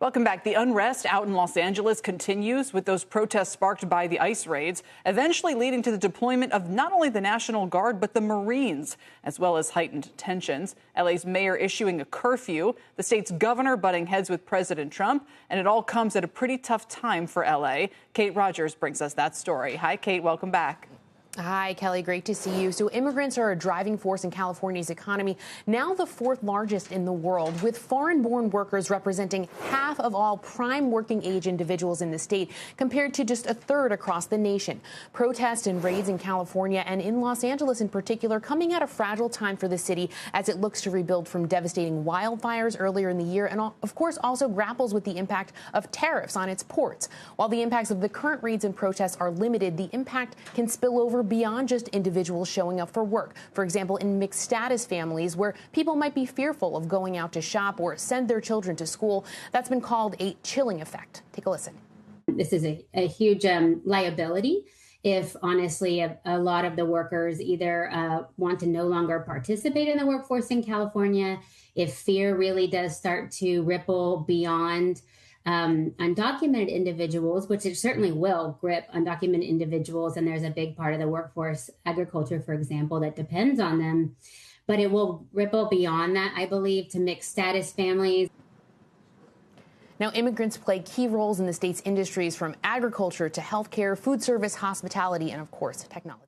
Welcome back. The unrest out in Los Angeles continues with those protests sparked by the ICE raids, eventually leading to the deployment of not only the National Guard, but the Marines, as well as heightened tensions. LA's mayor issuing a curfew, the state's governor butting heads with President Trump, and it all comes at a pretty tough time for LA. Kate Rogers brings us that story. Hi, Kate. Welcome back. Hi, Kelly. Great to see you. So immigrants are a driving force in California's economy, now the fourth largest in the world, with foreign-born workers representing half of all prime working-age individuals in the state, compared to just a third across the nation. Protests and raids in California and in Los Angeles in particular coming at a fragile time for the city as it looks to rebuild from devastating wildfires earlier in the year and, of course, also grapples with the impact of tariffs on its ports. While the impacts of the current raids and protests are limited, the impact can spill over beyond just individuals showing up for work. For example, in mixed status families where people might be fearful of going out to shop or send their children to school. That's been called a chilling effect. Take a listen. This is a huge liability if, honestly, a lot of the workers either want to no longer participate in the workforce in California, if fear really does start to ripple beyond undocumented individuals, which it certainly will grip undocumented individuals. And there's a big part of the workforce, agriculture, for example, that depends on them. But it will ripple beyond that, I believe, to mixed status families. Now, immigrants play key roles in the state's industries from agriculture to healthcare, food service, hospitality, and, of course, technology.